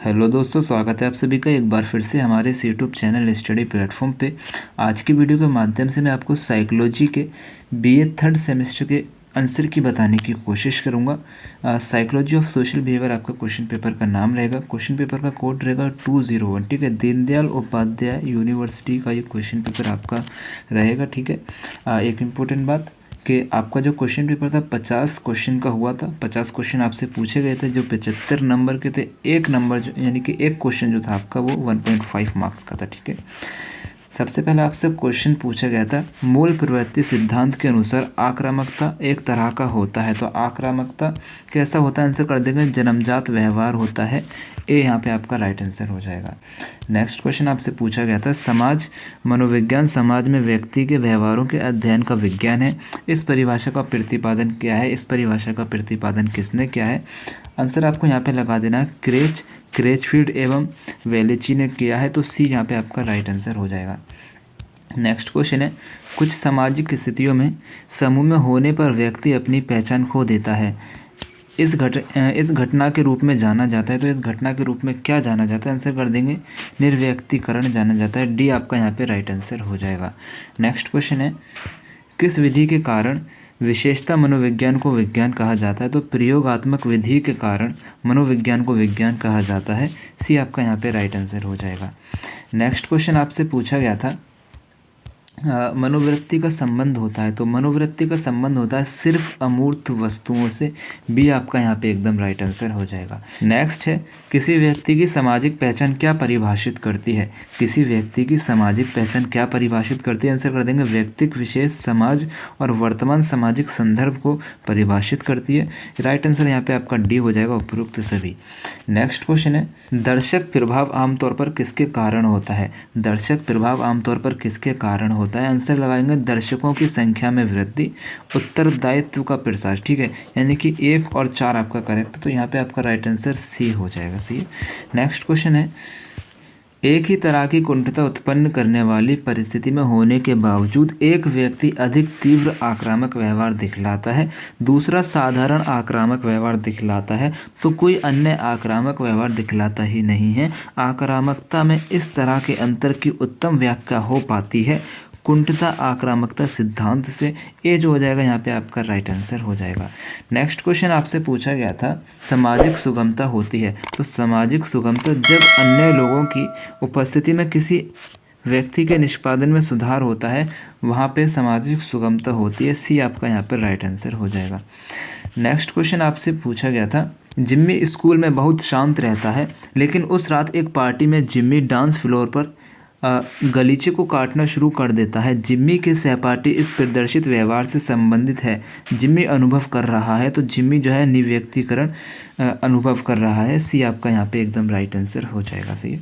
Hello दोस्तों, स्वागत है आप सभी का एक बार फिर से हमारे इस यूट्यूब चैनल स्टडी प्लेटफॉर्म पे। आज की वीडियो के माध्यम से मैं आपको साइकोलॉजी के बीए थर्ड सेमेस्टर के आंसर की बताने की कोशिश करूँगा। साइकोलॉजी ऑफ सोशल बिहेवियर आपका क्वेश्चन पेपर का नाम रहेगा। क्वेश्चन पेपर का कोड रहेगा 201। ठीक है, दीनदयाल उपाध्याय यूनिवर्सिटी का ये क्वेश्चन पेपर आपका रहेगा। ठीक है, एक इम्पोर्टेंट बात कि आपका जो क्वेश्चन पेपर था 50 क्वेश्चन का हुआ था। 50 क्वेश्चन आपसे पूछे गए थे जो 75 नंबर के थे। एक नंबर जो यानी कि एक क्वेश्चन जो था आपका वो 1.5 मार्क्स का था। ठीक है, सबसे पहले आपसे क्वेश्चन पूछा गया था, मूल प्रवृत्ति सिद्धांत के अनुसार आक्रामकता एक तरह का होता है। तो आक्रामकता कैसा होता है, आंसर कर देंगे जन्मजात व्यवहार होता है। ए यहाँ पे आपका राइट आंसर हो जाएगा। नेक्स्ट क्वेश्चन आपसे पूछा गया था, समाज मनोविज्ञान समाज में व्यक्ति के व्यवहारों के अध्ययन का विज्ञान है। इस परिभाषा का प्रतिपादन क्या है? इस परिभाषा का प्रतिपादन किसने किया है? आंसर आपको यहाँ पे लगा देना है, क्रेचफील्ड एवं वेलेची ने किया है। तो सी यहाँ पे आपका राइट आंसर हो जाएगा। नेक्स्ट क्वेश्चन है, कुछ सामाजिक स्थितियों में समूह में होने पर व्यक्ति अपनी पहचान खो देता है। इस घटना के रूप में जाना जाता है। तो इस घटना के रूप में क्या जाना जाता है? आंसर कर देंगे निर्व्यक्तिकरण जाना जाता है। डी आपका यहाँ पे राइट आंसर हो जाएगा। नेक्स्ट क्वेश्चन है, किस विधि के कारण विशेषता मनोविज्ञान को विज्ञान कहा जाता है? तो प्रयोगात्मक विधि के कारण मनोविज्ञान को विज्ञान कहा जाता है। सी आपका यहाँ पे राइट आंसर हो जाएगा। नेक्स्ट क्वेश्चन आपसे पूछा गया था, मनोवृत्ति का संबंध होता है। तो मनोवृत्ति का संबंध होता है सिर्फ अमूर्त वस्तुओं से। बी आपका यहाँ पे एकदम राइट आंसर हो जाएगा। नेक्स्ट है, किसी व्यक्ति की सामाजिक पहचान क्या परिभाषित करती है? किसी व्यक्ति की सामाजिक पहचान क्या परिभाषित करती है? आंसर कर देंगे व्यक्तिक विशेष समाज और वर्तमान सामाजिक संदर्भ को परिभाषित करती है। राइट आंसर यहाँ पे आपका डी हो जाएगा, उपरोक्त सभी। नेक्स्ट क्वेश्चन है, दर्शक प्रभाव आमतौर पर किसके कारण होता है? दर्शक प्रभाव आमतौर पर किसके कारण होता है? आंसर लगाएंगे दर्शकों की संख्या में वृद्धि, उत्तरदायित्व का प्रसार। ठीक है, यानी कि 1 और 4 आपका करेक्ट। तो यहाँ पे आपका राइट आंसर सी हो जाएगा। सी। नेक्स्ट क्वेश्चन है, एक ही तरह की कुंठिता उत्पन्न करने वाली परिस्थिति में होने के बावजूद एक व्यक्ति अधिक तीव्र आक्रामक व्यवहार दिखलाता है, दूसरा साधारण आक्रामक व्यवहार दिखलाता है, तो कोई अन्य आक्रामक व्यवहार दिखलाता ही नहीं है। आक्रामकता में इस तरह के अंतर की उत्तम व्याख्या हो पाती है कुंठिता आक्रामकता सिद्धांत से। ए जो हो जाएगा यहाँ पे आपका राइट आंसर हो जाएगा। नेक्स्ट क्वेश्चन आपसे पूछा गया था, सामाजिक सुगमता होती है। तो सामाजिक सुगमता जब अन्य लोगों की उपस्थिति में किसी व्यक्ति के निष्पादन में सुधार होता है, वहाँ पे सामाजिक सुगमता होती है। सी आपका यहाँ पर राइट आंसर हो जाएगा। नेक्स्ट क्वेश्चन आपसे पूछा गया था, जिम्मी स्कूल में बहुत शांत रहता है, लेकिन उस रात एक पार्टी में जिम्मी डांस फ्लोर पर गलीचे को काटना शुरू कर देता है। जिम्मी के सहपाठी इस प्रदर्शित व्यवहार से संबंधित है। जिम्मी अनुभव कर रहा है। तो जिम्मी जो है निव्यक्तिकरण अनुभव कर रहा है। सी आपका यहाँ पे एकदम राइट आंसर हो जाएगा। सही है।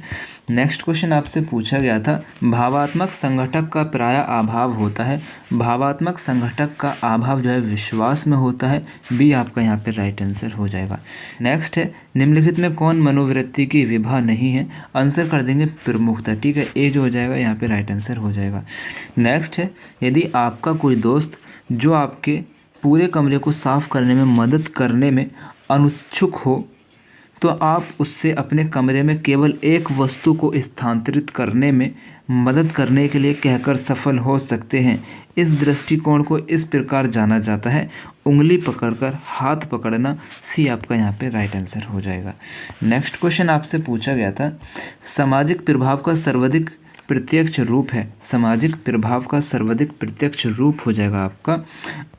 नेक्स्ट क्वेश्चन आपसे पूछा गया था, भावात्मक संघटक का प्राय अभाव होता है। भावात्मक संघटक का अभाव जो है विश्वास में होता है। बी आपका यहाँ पे राइट आंसर हो जाएगा। नेक्स्ट है, निम्नलिखित में कौन मनोवृत्ति की विभा नहीं है? आंसर कर देंगे प्रमुखता। ठीक है, ए जो हो जाएगा यहाँ पे राइट आंसर हो जाएगा। नेक्स्ट है, यदि आपका कोई दोस्त जो आपके पूरे कमरे को साफ करने में मदद करने में अनुत्सुक हो, तो आप उससे अपने कमरे में केवल एक वस्तु को स्थानांतरित करने में मदद करने के लिए कहकर सफल हो सकते हैं। इस दृष्टिकोण को इस प्रकार जाना जाता है, उंगली पकड़कर हाथ पकड़ना। सी आपका यहाँ पे राइट आंसर हो जाएगा। नेक्स्ट क्वेश्चन आपसे पूछा गया था, सामाजिक प्रभाव का सर्वाधिक प्रत्यक्ष रूप है। सामाजिक प्रभाव का सर्वाधिक प्रत्यक्ष रूप हो जाएगा आपका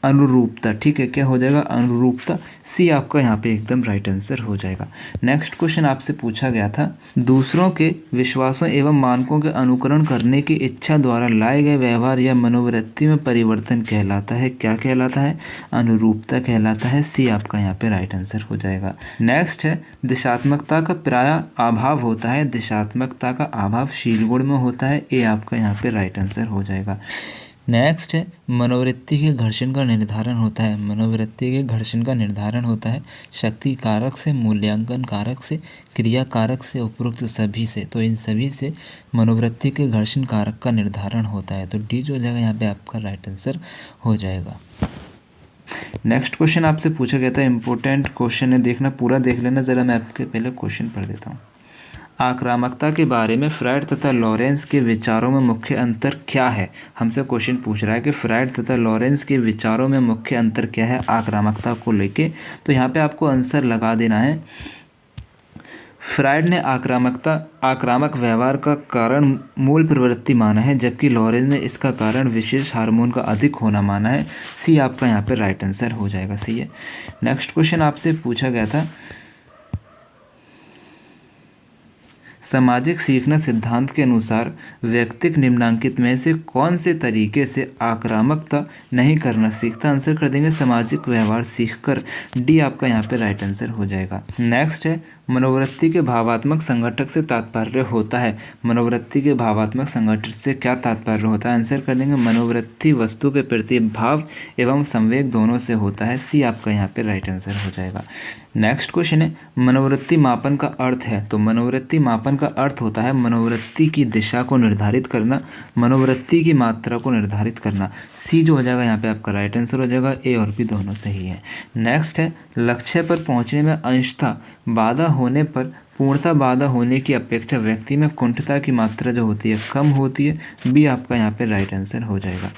अनुरूपता। ठीक है, क्या हो जाएगा? अनुरूपता। सी आपका यहाँ पे एकदम राइट आंसर हो जाएगा। नेक्स्ट क्वेश्चन आपसे पूछा गया था, दूसरों के विश्वासों एवं मानकों के अनुकरण करने की इच्छा द्वारा लाए गए व्यवहार या मनोवृत्ति में परिवर्तन कहलाता है। क्या कहलाता है? अनुरूपता कहलाता है। सी आपका यहाँ पे राइट आंसर हो जाएगा। नेक्स्ट है, दिशात्मकता का प्राय अभाव होता है। दिशात्मकता का अभाव शील गुण में होता है। ए आपका यहाँ पे राइट आंसर हो जाएगा। नेक्स्ट है, मनोवृत्ति के घर्षण का निर्धारण होता है। मनोवृत्ति के घर्षण का निर्धारण होता है शक्ति कारक से, मूल्यांकन कारक से, क्रिया कारक से, उपरोक्त सभी से। तो इन सभी से मनोवृत्ति के घर्षण कारक का निर्धारण होता है। तो डी जो हो जाएगा यहाँ पे आपका राइट आंसर हो जाएगा। नेक्स्ट क्वेश्चन आपसे पूछा गया था, इंपॉर्टेंट क्वेश्चन है, देखना पूरा देख लेना ज़रा। मैं आपके पहले क्वेश्चन पढ़ देता हूँ। आक्रामकता के बारे में फ्रायड तथा लॉरेंस के विचारों में मुख्य अंतर क्या है। हमसे क्वेश्चन पूछ रहा है कि फ्रायड तथा लॉरेंस के विचारों में मुख्य अंतर क्या है आक्रामकता को लेके। तो यहाँ पे आपको आंसर लगा देना है। फ्रायड ने आक्रामक व्यवहार का कारण मूल प्रवृत्ति माना है, जबकि लॉरेंस ने इसका कारण विशेष हार्मोन का अधिक होना माना है। सी आपका यहाँ पे राइट आंसर हो जाएगा, सी है। नेक्स्ट क्वेश्चन आपसे पूछा गया था, सामाजिक सीखना सिद्धांत के अनुसार व्यक्तिक निम्नांकित में से कौन से तरीके से आक्रामकता नहीं करना सीखता। आंसर कर देंगे सामाजिक व्यवहार सीखकर। डी आपका यहाँ पे राइट आंसर हो जाएगा। नेक्स्ट है, मनोवृत्ति के भावात्मक संगठक से तात्पर्य होता है। मनोवृत्ति के भावात्मक संगठक से क्या तात्पर्य होता है। आंसर कर देंगे मनोवृत्ति वस्तु के प्रति भाव एवं संवेग दोनों से होता है। सी आपका यहाँ पे राइट आंसर हो जाएगा। नेक्स्ट क्वेश्चन है, मनोवृत्ति मापन का अर्थ है। तो मनोवृत्ति मापन का अर्थ होता है मनोवृत्ति की दिशा को निर्धारित करना, मनोवृत्ति की मात्रा को निर्धारित करना। सी जो हो जाएगा यहाँ पे आपका राइट आंसर हो जाएगा। ए और बी दोनों सही है। नेक्स्ट है, लक्ष्य पर पहुँचने में अंशतः बाधा होने पर पूर्णतः बाधा होने की अपेक्षा व्यक्ति में कुंठता की मात्रा जो होती है कम होती है। बी आपका यहाँ पे राइट आंसर हो जाएगा।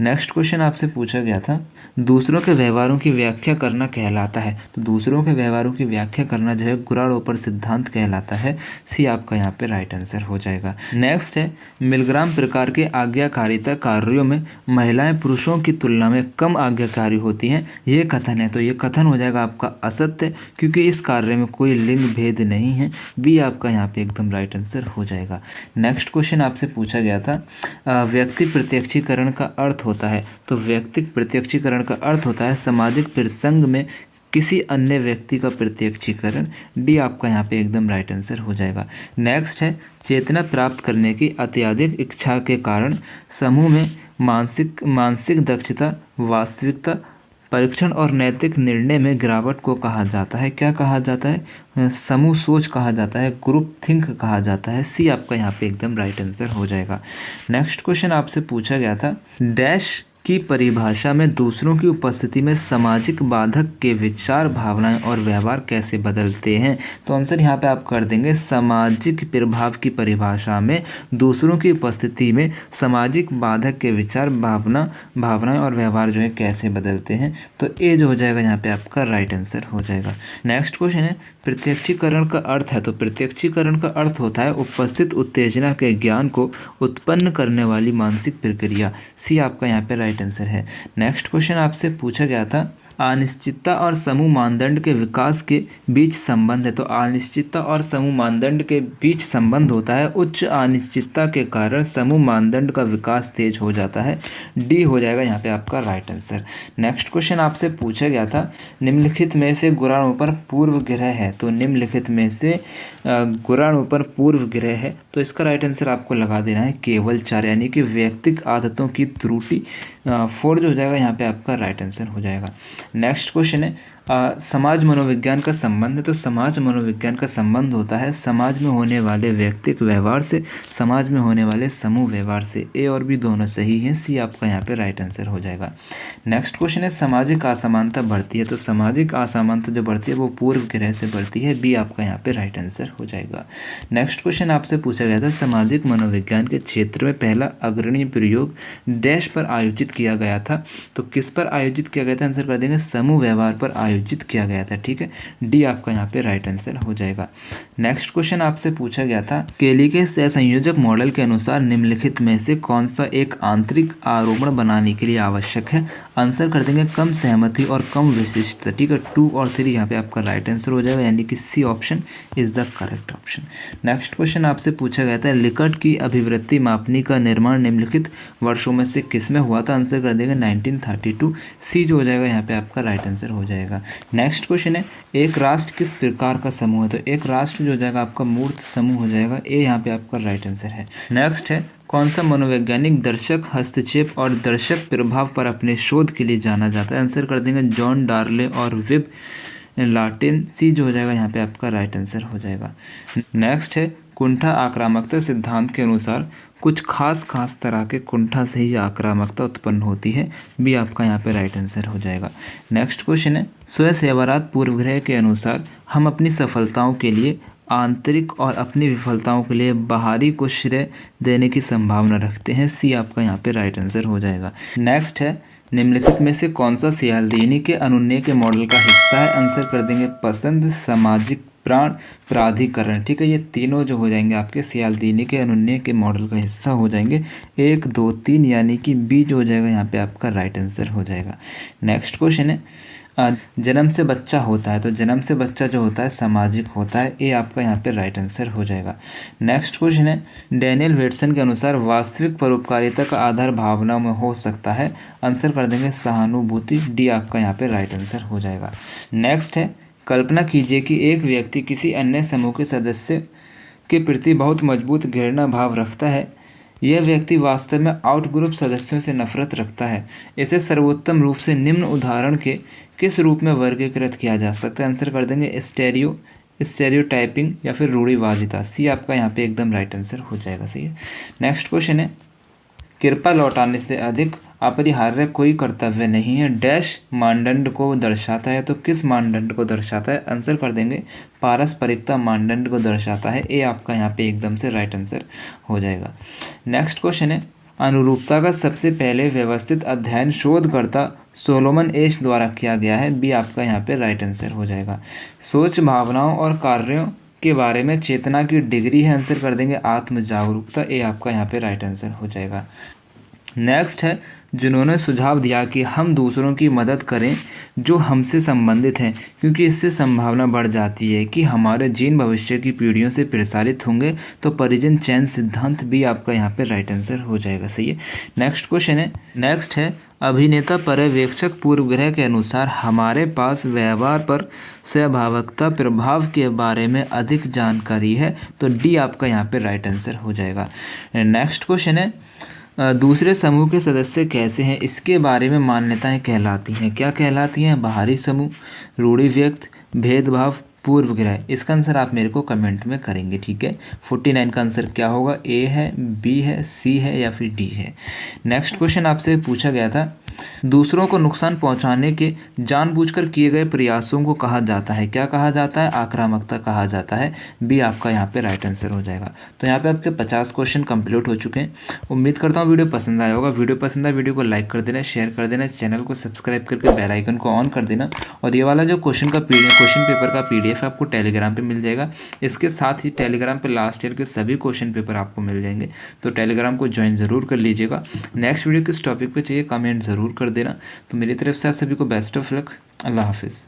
नेक्स्ट क्वेश्चन आपसे पूछा गया था, दूसरों के व्यवहारों की व्याख्या करना कहलाता है। तो दूसरों के व्यवहारों की व्याख्या करना जो है गुणारोपण सिद्धांत कहलाता है। सी आपका यहाँ पे राइट आंसर हो जाएगा। नेक्स्ट है, मिलग्राम प्रकार के आज्ञाकारिता कार्यों में महिलाएं पुरुषों की तुलना में कम आज्ञाकारी होती हैं। ये कथन है, तो ये कथन हो जाएगा आपका असत्य, क्योंकि इस कार्य में कोई लिंग भेद नहीं है। बी आपका यहाँ पे एकदम राइट आंसर हो जाएगा। नेक्स्ट क्वेश्चन आपसे पूछा गया था, व्यक्ति प्रत्यक्षीकरण का अर्थ होता है। तो व्यक्तिक प्रत्यक्षीकरण का अर्थ होता है सामाजिक प्रसंग में किसी अन्य व्यक्ति का प्रत्यक्षीकरण। डी आपका यहाँ पे एकदम राइट आंसर हो जाएगा। नेक्स्ट है, चेतना प्राप्त करने की अत्यधिक इच्छा के कारण समूह में मानसिक दक्षता, वास्तविकता परीक्षण और नैतिक निर्णय में गिरावट को कहा जाता है। क्या कहा जाता है। समूह सोच कहा जाता है, ग्रुप थिंक कहा जाता है। सी आपका यहाँ पे एकदम राइट आंसर हो जाएगा। नेक्स्ट क्वेश्चन आपसे पूछा गया था, डैश की परिभाषा में दूसरों की उपस्थिति में सामाजिक बाधक के विचार, भावनाएं और व्यवहार कैसे बदलते हैं। तो आंसर यहाँ पे आप कर देंगे सामाजिक प्रभाव की परिभाषा में दूसरों की उपस्थिति में सामाजिक बाधक के विचार, भावनाएं और व्यवहार जो है कैसे बदलते हैं। तो ए जो हो जाएगा यहाँ पे आपका राइट आंसर हो जाएगा। नेक्स्ट क्वेश्चन है, प्रत्यक्षीकरण का अर्थ है। तो प्रत्यक्षीकरण का अर्थ होता है उपस्थित उत्तेजना के ज्ञान को उत्पन्न करने वाली मानसिक प्रक्रिया। सी आपका यहाँ पे राइट आंसर है। नेक्स्ट क्वेश्चन आपसे पूछा गया था, अनिश्चितता और समूह मानदंड के विकास के बीच संबंध है। तो अनिश्चितता और समूह मानदंड के बीच संबंध होता है उच्च अनिश्चितता के कारण समूह मानदंड का विकास तेज हो जाता है। डी हो जाएगा यहाँ पे आपका राइट आंसर। नेक्स्ट क्वेश्चन आपसे पूछा गया था, निम्नलिखित में से गुणाणुपर पूर्व ग्रह है। तो निम्नलिखित में से गुणाणुपर पूर्व ग्रह है, तो इसका राइट आंसर आपको लगा देना है केवल 4, यानी कि व्यक्तिक आदतों की त्रुटि 4 जो हो जाएगा यहाँ पे आपका राइट आंसर हो जाएगा। नेक्स्ट क्वेश्चन है, समाज मनोविज्ञान का संबंध है। तो समाज मनोविज्ञान का संबंध होता है समाज में होने वाले व्यक्तिक व्यवहार से समाज में होने वाले समूह व्यवहार से। ए और बी दोनों सही हैं। सी आपका यहाँ पे राइट आंसर हो जाएगा। नेक्स्ट क्वेश्चन है, सामाजिक असमानता बढ़ती है। तो सामाजिक असमानता जो बढ़ती है वो पूर्व ग्रह से बढ़ती है। बी आपका यहाँ पे राइट आंसर हो जाएगा। नेक्स्ट क्वेश्चन आपसे पूछा गया था, सामाजिक मनोविज्ञान के क्षेत्र में पहला अग्रणी प्रयोग डैश पर आयोजित किया गया था। तो किस पर आयोजित किया गया था। आंसर कर देंगे समूह व्यवहार पर आयोजित किया गया था। ठीक है, डी आपका यहाँ पे राइट आंसर हो जाएगा। नेक्स्ट क्वेश्चन आपसे पूछा गया था, केली के सहसंयोजक मॉडल के अनुसार निम्नलिखित में से कौन सा एक आंतरिक आरोपण बनाने के लिए आवश्यक है। आंसर कर देंगे कम सहमति और कम विशिष्टता। ठीक है, 2 और 3 यहाँ पे आपका राइट आंसर हो जाएगा, यानी कि C option is the correct option. Next question आपसे पूछा गया था, लिकर्ट की अभिवृत्ति मापनी का निर्माण निम्नलिखित वर्षों में से किसमें हुआ था। आंसर कर देंगे 1932। सी जो हो जाएगा यहाँ पे आपका राइट आंसर हो जाएगा। नेक्स्ट क्वेश्चन है, एक राष्ट्र किस प्रकार का समूह है। तो एक राष्ट्र जो हो जाएगा आपका मूर्त समूह हो जाएगा। ए यहाँ पे आपका राइट आंसर है। नेक्स्ट है, कौन सा मनोवैज्ञानिक दर्शक हस्तक्षेप और दर्शक प्रभाव पर अपने शोध के लिए जाना जाता है। आंसर कर देंगे जॉन डार्ले और वेब लार्टेन। सी जो हो जाएगा यहाँ पे आपका राइट आंसर हो जाएगा। नेक्स्ट है, कुंठा आक्रामकता सिद्धांत के अनुसार कुछ खास तरह के कुंठा से ही आक्रामकता उत्पन्न होती है। बी आपका यहाँ पे राइट आंसर हो जाएगा। नेक्स्ट क्वेश्चन है, स्वयं सेवारात पूर्वग्रह के अनुसार हम अपनी सफलताओं के लिए आंतरिक और अपनी विफलताओं के लिए बाहरी को श्रेय देने की संभावना रखते हैं। सी आपका यहाँ पे राइट आंसर हो जाएगा। नेक्स्ट है, निम्नलिखित में से कौन सा सियालदेनी के अनुनय के मॉडल का हिस्सा है? आंसर कर देंगे पसंद, सामाजिक प्राण, प्राधिकरण। ठीक है, ये तीनों जो हो जाएंगे आपके सियालदेनी के अनुनय के मॉडल का हिस्सा हो जाएंगे। 1, 2, 3 यानी कि बी जो हो जाएगा यहाँ पे आपका राइट आंसर हो जाएगा। नेक्स्ट क्वेश्चन है, जन्म से बच्चा होता है, तो जन्म से बच्चा जो होता है सामाजिक होता है। ए आपका यहाँ पे राइट आंसर हो जाएगा। नेक्स्ट क्वेश्चन है, डैनियल वेटसन के अनुसार वास्तविक परोपकारिता का आधार भावना में हो सकता है। आंसर कर देंगे सहानुभूति। डी आपका यहाँ पे राइट आंसर हो जाएगा। नेक्स्ट है, कल्पना कीजिए कि एक व्यक्ति किसी अन्य समूह के सदस्य के प्रति बहुत मजबूत घृणा भाव रखता है। यह व्यक्ति वास्तव में आउट ग्रुप सदस्यों से नफरत रखता है। इसे सर्वोत्तम रूप से निम्न उदाहरण के किस रूप में वर्गीकृत किया जा सकता है? आंसर कर देंगे स्टेरियोटाइपिंग या फिर रूढ़िवादिता। सी आपका यहाँ पे एकदम राइट आंसर हो जाएगा। सही है। नेक्स्ट क्वेश्चन है, कृपा लौटाने से अधिक अपरिहार्य कोई कर्तव्य नहीं है। डैश मानदंड को दर्शाता है, तो किस मानदंड को दर्शाता है? आंसर कर देंगे पारस्परिकता मानदंड को दर्शाता है। ए आपका यहाँ पे एकदम से राइट आंसर हो जाएगा। नेक्स्ट क्वेश्चन है, अनुरूपता का सबसे पहले व्यवस्थित अध्ययन शोधकर्ता सोलोमन एश द्वारा किया गया है। बी आपका यहाँ पे राइट आंसर हो जाएगा। सोच, भावनाओं और कार्यों के बारे में चेतना की डिग्री है। आंसर कर देंगे आत्म जागरूकता। ए आपका यहाँ पे राइट आंसर हो जाएगा। नेक्स्ट है, जिन्होंने सुझाव दिया कि हम दूसरों की मदद करें जो हमसे संबंधित हैं, क्योंकि इससे संभावना बढ़ जाती है कि हमारे जीन भविष्य की पीढ़ियों से प्रसारित होंगे। तो परिजन चयन सिद्धांत भी आपका यहाँ पे राइट आंसर हो जाएगा। सही है। नेक्स्ट क्वेश्चन है, नेक्स्ट है, अभिनेता पर्यवेक्षक पूर्वग्रह के अनुसार हमारे पास व्यवहार पर सहभागिता प्रभाव के बारे में अधिक जानकारी है। तो डी आपका यहाँ पे राइट आंसर हो जाएगा। नेक्स्ट क्वेश्चन है, दूसरे समूह के सदस्य कैसे हैं, इसके बारे में मान्यताएं कहलाती हैं। क्या कहलाती हैं? बाहरी समूह, रूढ़ि व्यक्त, भेदभाव, पूर्वग्रह। इसका आंसर आप मेरे को कमेंट में करेंगे। ठीक है। 49 का आंसर क्या होगा? ए है, बी है, सी है या फिर डी है। नेक्स्ट क्वेश्चन आपसे पूछा गया था, दूसरों को नुकसान पहुंचाने के जानबूझकर किए गए प्रयासों को कहा जाता है। क्या कहा जाता है? आक्रामकता कहा जाता है। बी आपका यहाँ पे राइट आंसर हो जाएगा। तो यहाँ पे आपके 50 क्वेश्चन कंप्लीट हो चुके हैं। उम्मीद करता हूँ वीडियो पसंद आया होगा। वीडियो पसंद आया वीडियो को लाइक कर देना, शेयर कर देना, चैनल को सब्सक्राइब करके बेल आइकन को ऑन कर देना। और ये वाला जो क्वेश्चन पेपर का PDF आपको टेलीग्राम पे मिल जाएगा। इसके साथ ही टेलीग्राम पे लास्ट ईयर के सभी क्वेश्चन पेपर आपको मिल जाएंगे। तो टेलीग्राम को ज्वाइन ज़रूर कर लीजिएगा। नेक्स्ट वीडियो किस टॉपिक पे चाहिए कमेंट ज़रूर कर देना। तो मेरी तरफ से आप सभी को बेस्ट ऑफ लक। अल्लाह हाफिज़।